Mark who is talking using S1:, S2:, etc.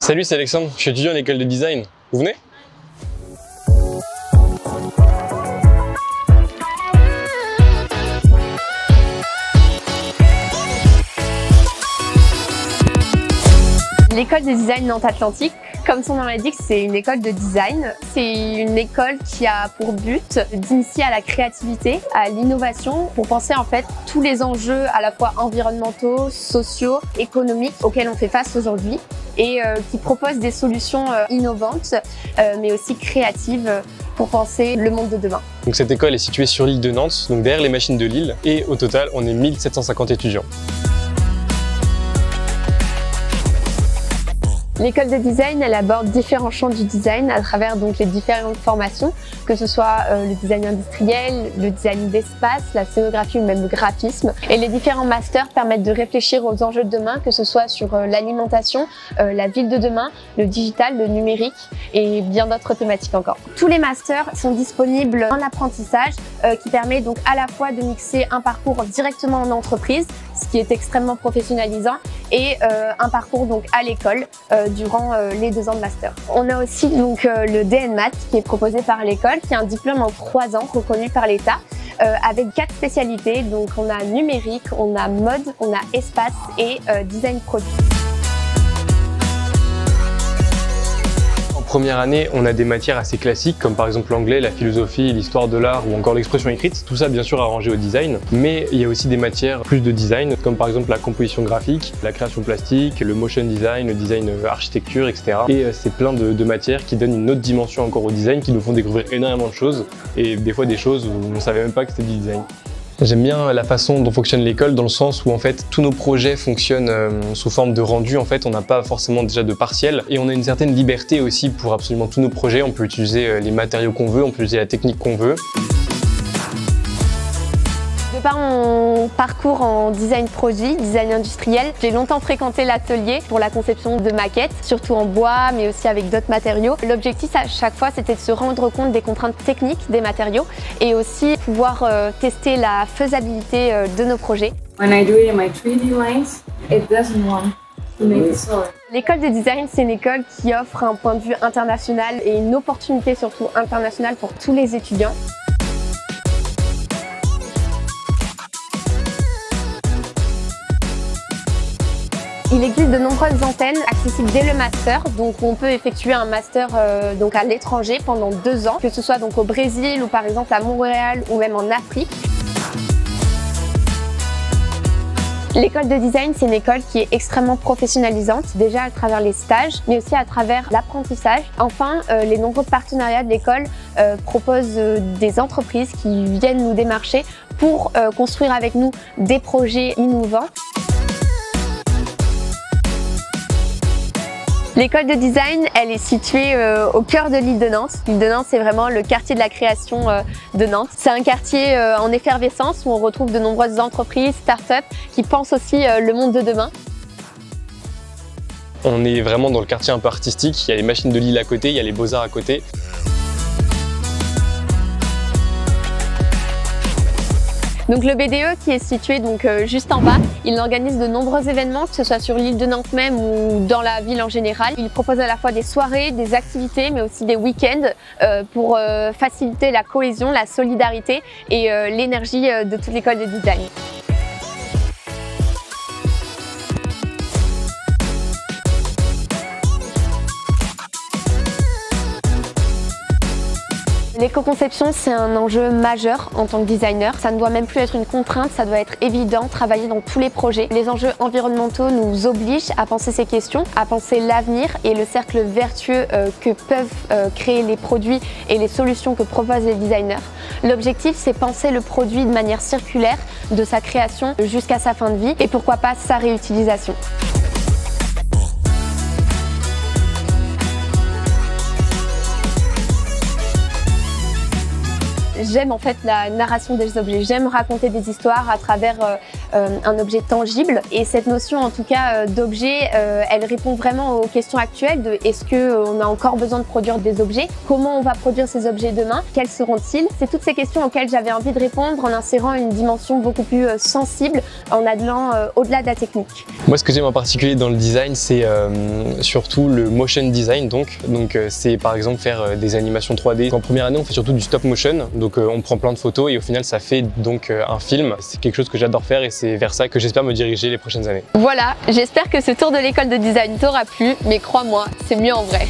S1: Salut, c'est Alexandre, je suis étudiant en école de design. Vous venez?
S2: L'école de design Nantes Atlantique, comme son nom l'indique, c'est une école de design. C'est une école qui a pour but d'initier à la créativité, à l'innovation, pour penser en fait tous les enjeux à la fois environnementaux, sociaux, économiques auxquels on fait face aujourd'hui et qui propose des solutions innovantes mais aussi créatives pour penser le monde de demain.
S1: Donc cette école est située sur l'île de Nantes, donc derrière les machines de Lille, et au total on est 1750 étudiants.
S2: L'école de design, elle aborde différents champs du design à travers donc les différentes formations, que ce soit le design industriel, le design d'espace, la scénographie ou même le graphisme. Et les différents masters permettent de réfléchir aux enjeux de demain, que ce soit sur l'alimentation, la ville de demain, le digital, le numérique et bien d'autres thématiques encore. Tous les masters sont disponibles en apprentissage qui permet donc à la fois de mixer un parcours directement en entreprise, ce qui est extrêmement professionnalisant, et un parcours donc à l'école durant les 2 ans de master. On a aussi donc le DNMAT qui est proposé par l'école, qui est un diplôme en 3 ans reconnu par l'État avec 4 spécialités. Donc on a numérique, on a mode, on a espace et design produit.
S1: En première année, on a des matières assez classiques comme par exemple l'anglais, la philosophie, l'histoire de l'art ou encore l'expression écrite. Tout ça bien sûr arrangé au design, mais il y a aussi des matières plus de design comme par exemple la composition graphique, la création plastique, le motion design, le design architecture, etc. Et c'est plein de matières qui donnent une autre dimension encore au design, qui nous font découvrir énormément de choses et des fois des choses où on ne savait même pas que c'était du design. J'aime bien la façon dont fonctionne l'école dans le sens où en fait tous nos projets fonctionnent sous forme de rendu. En fait on n'a pas forcément déjà de partiel et on a une certaine liberté aussi pour absolument tous nos projets. On peut utiliser les matériaux qu'on veut, on peut utiliser la technique qu'on veut.
S2: De par mon parcours en design produit, design industriel, j'ai longtemps fréquenté l'atelier pour la conception de maquettes, surtout en bois mais aussi avec d'autres matériaux. L'objectif à chaque fois c'était de se rendre compte des contraintes techniques des matériaux et aussi pouvoir tester la faisabilité de nos projets.
S3: When I do it in my 3D lines, it doesn't want to make it solid.
S2: L'école de design, c'est une école qui offre un point de vue international et une opportunité surtout internationale pour tous les étudiants. Il existe de nombreuses antennes accessibles dès le master, donc on peut effectuer un master donc à l'étranger pendant 2 ans, que ce soit donc au Brésil ou par exemple à Montréal ou même en Afrique. L'école de design, c'est une école qui est extrêmement professionnalisante, déjà à travers les stages, mais aussi à travers l'apprentissage. Enfin, les nombreux partenariats de l'école proposent des entreprises qui viennent nous démarcher pour construire avec nous des projets innovants. L'école de design, elle est située au cœur de l'île de Nantes. L'île de Nantes, c'est vraiment le quartier de la création de Nantes. C'est un quartier en effervescence où on retrouve de nombreuses entreprises, start-up qui pensent aussi le monde de demain.
S1: On est vraiment dans le quartier un peu artistique. Il y a les machines de Lille à côté, il y a les Beaux-Arts à côté.
S2: Donc le BDE qui est situé donc juste en bas, il organise de nombreux événements, que ce soit sur l'île de Nantes même ou dans la ville en général. Il propose à la fois des soirées, des activités, mais aussi des week-ends pour faciliter la cohésion, la solidarité et l'énergie de toute l'école de design. L'éco-conception, c'est un enjeu majeur en tant que designer. Ça ne doit même plus être une contrainte, ça doit être évident, travailler dans tous les projets. Les enjeux environnementaux nous obligent à penser ces questions, à penser l'avenir et le cercle vertueux que peuvent créer les produits et les solutions que proposent les designers. L'objectif, c'est penser le produit de manière circulaire, de sa création jusqu'à sa fin de vie et pourquoi pas sa réutilisation. j'aime en fait la narration des objets. J'aime raconter des histoires à travers un objet tangible. Et cette notion en tout cas d'objet, elle répond vraiment aux questions actuelles de est-ce qu'on a encore besoin de produire des objets? Comment on va produire ces objets demain? Quels seront-ils? C'est toutes ces questions auxquelles j'avais envie de répondre en insérant une dimension beaucoup plus sensible, en allant au-delà de la technique.
S1: Moi, ce que j'aime en particulier dans le design, c'est surtout le motion design. Donc c'est par exemple faire des animations 3D. En première année, on fait surtout du stop motion. Donc on prend plein de photos et au final, ça fait donc un film. C'est quelque chose que j'adore faire et c'est vers ça que j'espère me diriger les prochaines années.
S2: Voilà, j'espère que ce tour de l'école de design t'aura plu, mais crois-moi, c'est mieux en vrai.